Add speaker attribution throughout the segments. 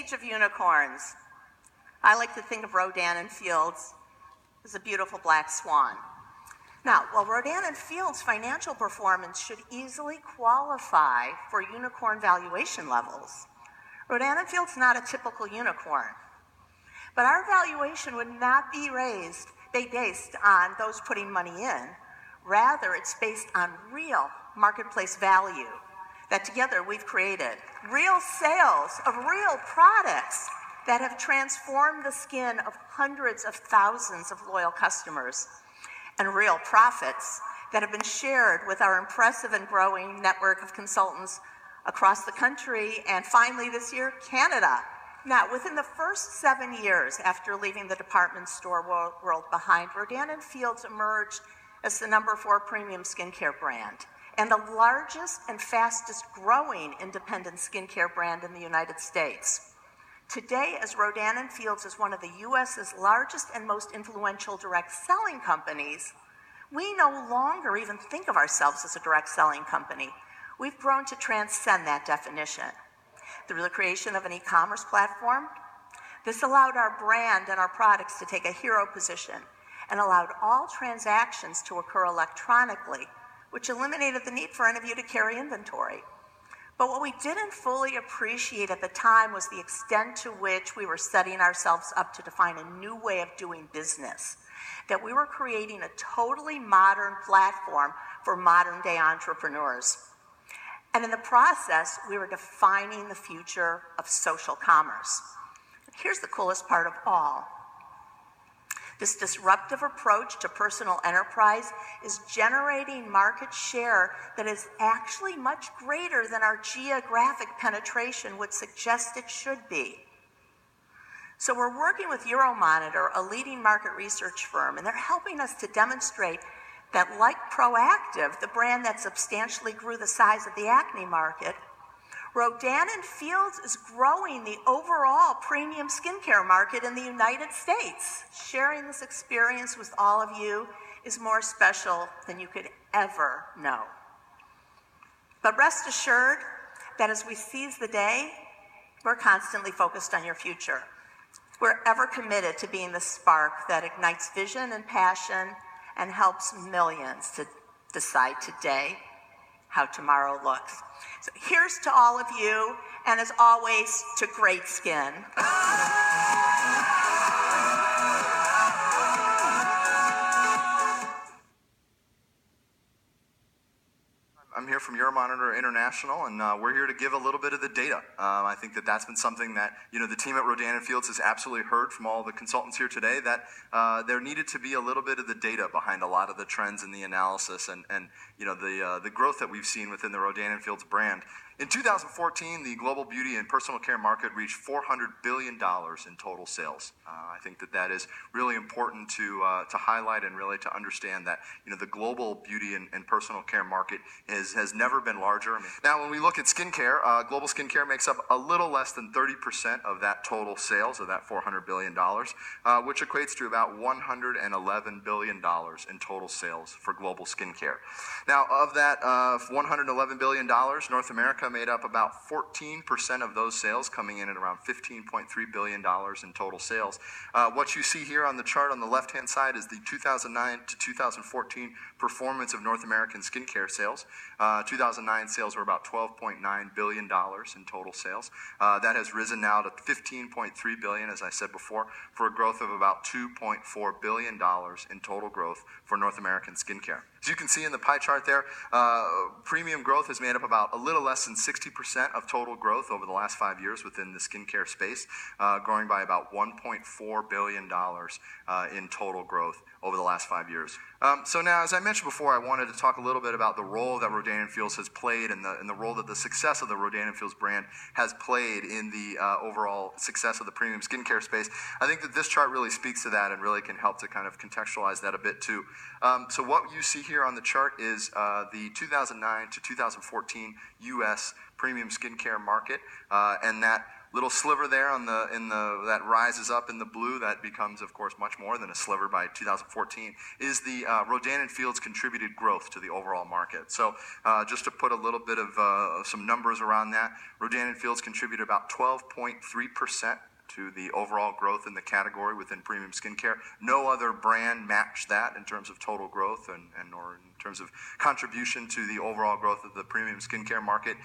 Speaker 1: age of unicorns. I like to think of Rodan Fields as a beautiful black swan. Now, while Rodan Fields' financial performance should easily qualify for unicorn valuation levels, Rodan Fields is not a typical unicorn. But our valuation would not be based on those putting money in. Rather, it's based on real marketplace value that together we've created. Real sales of real products that have transformed the skin of hundreds of thousands of loyal customers. And real profits that have been shared with our impressive and growing network of consultants across the country, and finally this year, Canada. Now, within the first 7 years after leaving the department store world behind, Rodan Fields emerged as the #4 premium skincare brand and the largest and fastest growing independent skincare brand in the United States. Today, as Rodan Fields is one of the US's largest and most influential direct selling companies, we no longer even think of ourselves as a direct selling company. We've grown to transcend that definition. Through the creation of an e-commerce platform, this allowed our brand and our products to take a hero position and allowed all transactions to occur electronically, which eliminated the need for any of you to carry inventory. But what we didn't fully appreciate at the time was the extent to which we were setting ourselves up to define a new way of doing business, that we were creating a totally modern platform for modern-day entrepreneurs. And in the process, we were defining the future of social commerce. Here's the coolest part of all. This disruptive approach to personal enterprise is generating market share that is actually much greater than our geographic penetration would suggest it should be. So we're working with Euromonitor, a leading market research firm, and they're helping us to demonstrate that, like Proactive, the brand that substantially grew the size of the acne market, Rodan Fields is growing the overall premium skincare market in the United States. Sharing this experience with all of you is more special than you could ever know. But rest assured that as we seize the day, we're constantly focused on your future. We're ever committed to being the spark that ignites vision and passion and helps millions to decide today how tomorrow looks. So here's to all of you, and as always, to great skin.
Speaker 2: I'm here from Euromonitor International, and we're here to give a little bit of the data. I think that that's been something that the team at Rodan Fields has absolutely heard from all the consultants here today, that there needed to be a little bit of the data behind a lot of the trends in the analysis and the growth that we've seen within the Rodan Fields brand. In 2014, the global beauty and personal care market reached $400 billion in total sales. I think that is really important to highlight and really to understand that the global beauty and personal care market has never been larger. Now, when we look at skincare, global skincare makes up a little less than 30% of that total sales of that $400 billion, which equates to about $111 billion in total sales for global skincare. Now, of that $111 billion, North America made up about 14% of those sales, coming in at around $15.3 billion in total sales. What you see here on the chart on the left-hand side is the 2009 to 2014 performance of North American skincare sales. 2009 sales were about $12.9 billion in total sales. That has risen now to $15.3 billion, as I said before, for a growth of about $2.4 billion in total growth for North American skincare. As you can see in the pie chart there, premium growth has made up about a little less than 60% of total growth over the last 5 years within the skincare space, growing by about $1.4 billion in total growth over the last 5 years. So now, as I mentioned before, I wanted to talk a little bit about the role that Rodan Fields has played and the role that the success of the Rodan Fields brand has played in the overall success of the premium skincare space. I think that this chart really speaks to that and really can help to kind of contextualize that a bit too. So what you see here on the chart is the 2009 to 2014 U.S. premium skincare market, and that little sliver there on that rises up in the blue, that becomes, of course, much more than a sliver by 2014, is the Rodan Fields contributed growth to the overall market. So just to put a little bit of some numbers around that, Rodan Fields contributed about 12.3% to the overall growth in the category within premium skincare. No other brand matched that in terms of total growth or in terms of contribution to the overall growth of the premium skincare market.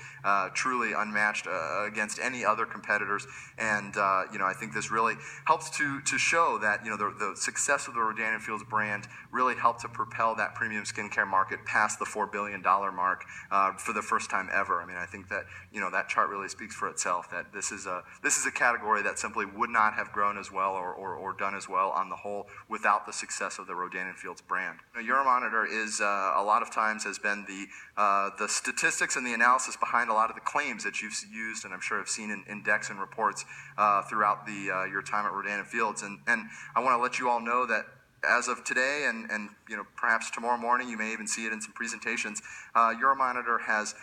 Speaker 2: Truly unmatched against any other competitors. And I think this really helps to show that the success of the Rodan Fields brand really helped to propel that premium skincare market past the $4 billion mark for the first time ever. I mean, I think that that chart really speaks for itself. That this is a category that simply would not have grown as well or done as well on the whole without the success of the Rodan Fields brand. Euromonitor is a lot of times has been the statistics and the analysis behind a lot of the claims that you've used and I'm sure have seen in decks and reports throughout your time at Rodan Fields. And I want to let you all know that as of today, and perhaps tomorrow morning, you may even see it in some presentations, Euromonitor has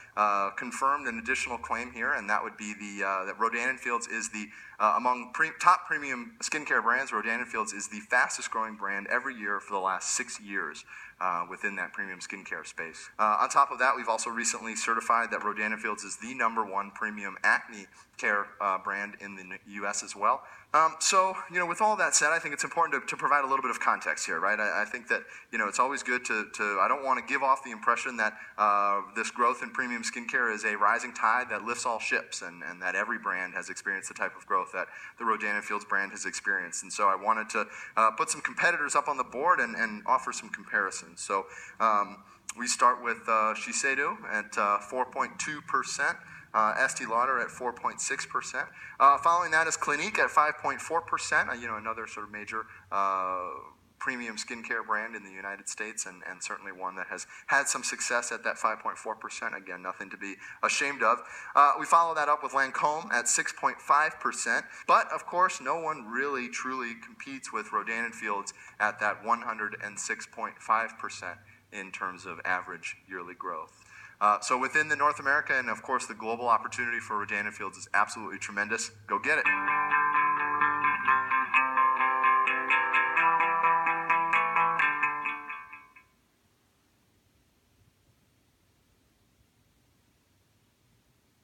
Speaker 2: confirmed an additional claim here, and that would be that Rodan Fields is the among top premium skincare brands. Rodan Fields is the fastest growing brand every year for the last 6 years within that premium skincare space. On top of that, we've also recently certified that Rodan Fields is the #1 premium acne care brand in the U.S. as well. So, with all that said, I think it's important to provide a little bit of context here, right? I think that, it's always good to I don't want to give off the impression that this growth in premium skincare is a rising tide that lifts all ships and that every brand has experienced the type of growth that the Rodan Fields brand has experienced. And so I wanted to put some competitors up on the board and offer some comparisons. So we start with Shiseido at 4.2%. Estee Lauder at 4.6%. Following that is Clinique at 5.4%. Another sort of major premium skincare brand in the United States, and certainly one that has had some success at that 5.4%. Again, nothing to be ashamed of. We follow that up with Lancome at 6.5%. But of course, no one really truly competes with Rodan Fields at that 106.5% in terms of average yearly growth. So within the North America and, of course, the global opportunity for Rodan Fields is absolutely tremendous. Go get it.